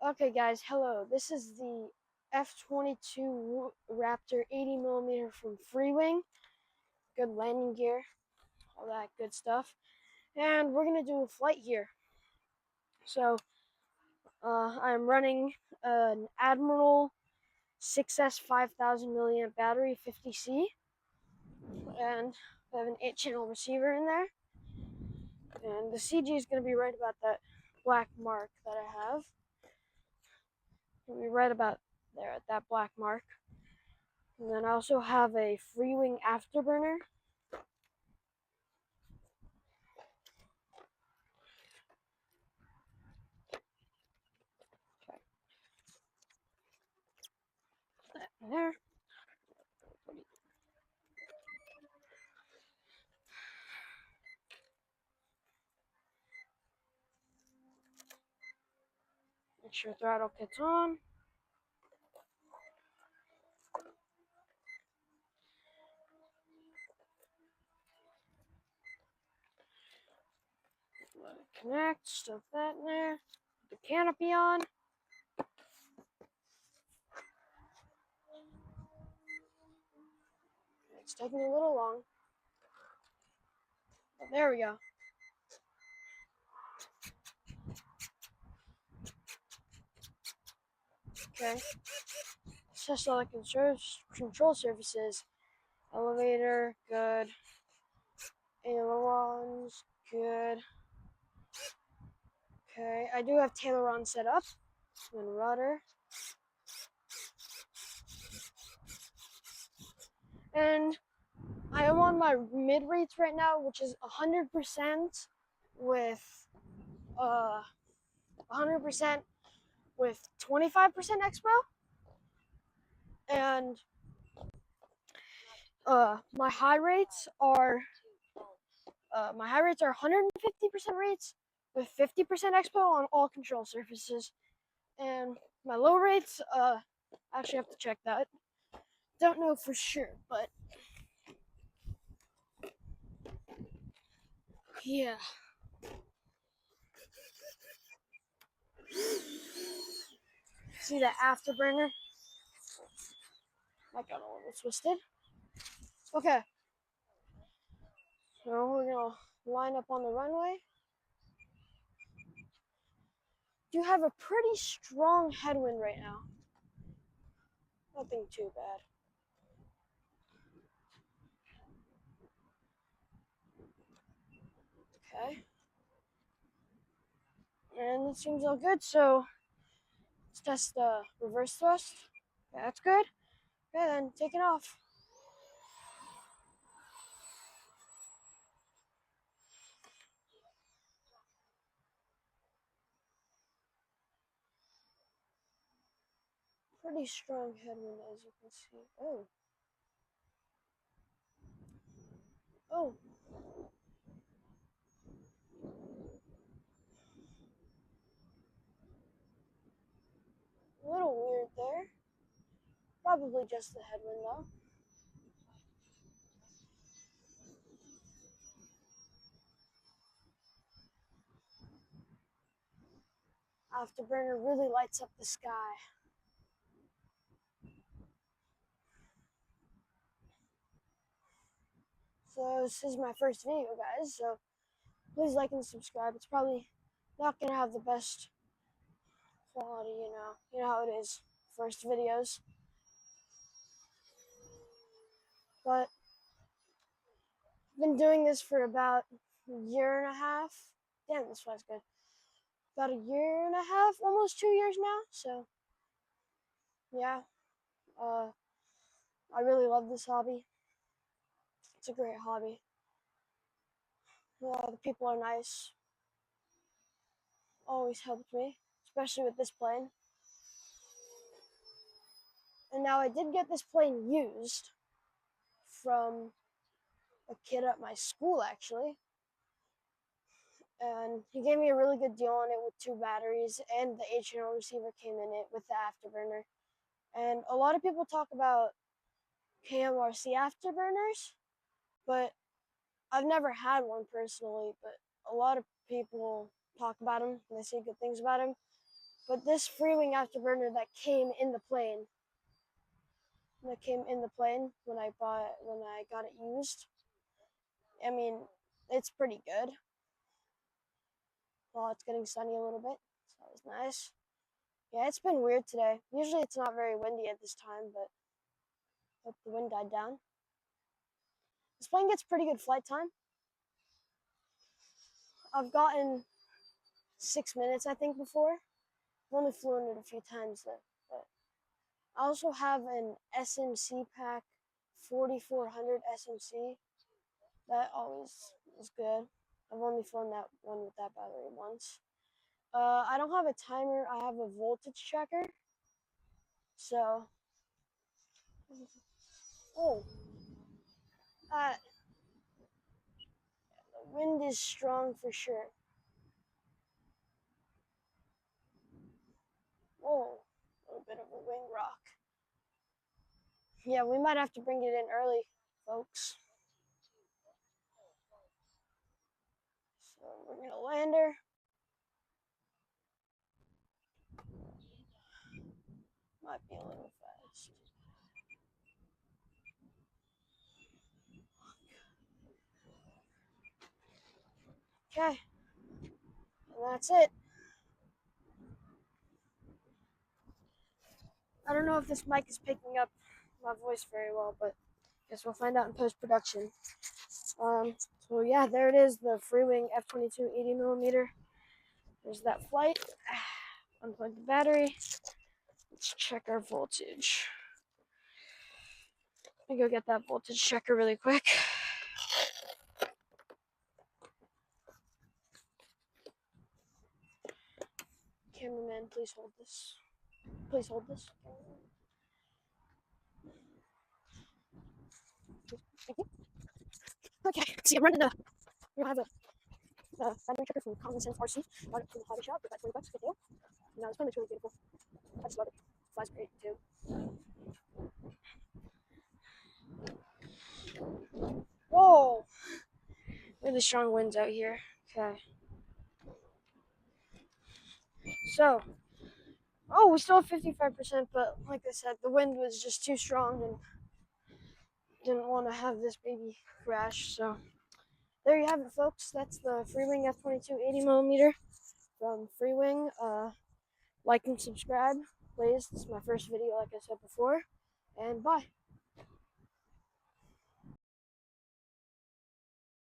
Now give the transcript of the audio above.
Okay, guys, hello. This is the f22 Raptor 80mm from Freewing. Good landing gear, all that good stuff. And we're gonna do a flight here. So, I'm running an Admiral 6S 5000 milliamp battery 50C, and I have an 8-channel receiver in there. And the CG is gonna be right about that black mark that I have. It'll be right about there at that black mark. And then I also have a Freewing afterburner. Okay, that in there. Make sure throttle kit's on. Let it connect, stuff that in there. Put the canopy on. It's taking a little long. But there we go. Okay. Test all the control surfaces. Elevator, good. Ailerons, good. Okay, I do have aileron set up. And rudder. And I am on my mid rates right now, which is 100% with 100% with 25% expo, and my high rates are 150% rates with 50% expo on all control surfaces, and my low rates I actually have to check that. Don't know for sure, but yeah. See that afterburner? I got a little twisted. Okay, so we're gonna line up on the runway. Do have a pretty strong headwind right now. Nothing too bad. Okay. And it seems all good, so let's test the reverse thrust. Okay, that's good. Okay, then taking off. Pretty strong headwind, as you can see. Oh. Oh. A little weird there. Probably just the headwind, though. Afterburner really lights up the sky. So this is my first video, guys, so please like and subscribe. It's probably not gonna have the best quality, you know. You know how it is, first videos. But I've been doing this for about a year and a half. Damn, this flies good. About a year and a half, almost 2 years now. So yeah, I really love this hobby. It's a great hobby. The people are nice. Always helped me, especially with this plane. And now I did get this plane used from a kid at my school, actually. And he gave me a really good deal on it with 2 batteries, and the 8-channel receiver came in it with the afterburner. And a lot of people talk about KMRC afterburners, but I've never had one personally, but a lot of people talk about them and they say good things about them. But this Freewing afterburner that came in the plane, when I got it used, I mean, it's pretty good. Well, it's getting sunny a little bit, so that was nice. Yeah, it's been weird today. Usually it's not very windy at this time, but hope the wind died down. This plane gets pretty good flight time. I've gotten 6 minutes, I think, before. I've only flown it a few times though. But I also have an SMC pack, 4400 SMC. That always is good. I've only flown that one with that battery once. I don't have a timer. I have a voltage checker. So, oh, uh, the wind is strong for sure. Oh, a little bit of a wing rock. Yeah, we might have to bring it in early, folks. So we're gonna land her. Might be a little fast. Okay, and that's it. I don't know if this mic is picking up my voice very well, but I guess we'll find out in post-production. So yeah, there it is, the Freewing f22 80mm. There's that flight. Unplug the battery. Let's check our voltage. Let me go get that voltage checker really quick. Cameraman, please hold this. Please hold this. Thank you. Okay, see, I'm running we have a battery checker from Common Sense RC. Bought it from the hobby shop for about $20. Good deal. Now this one looks really beautiful. I just love it. Flies great too. Whoa! Really strong winds out here. Okay. So, we still have 55%, but like I said, the wind was just too strong and didn't want to have this baby crash. So, there you have it, folks. That's the Freewing f22 80mm from Freewing. Like and subscribe, please. This is my first video, like I said before. And bye.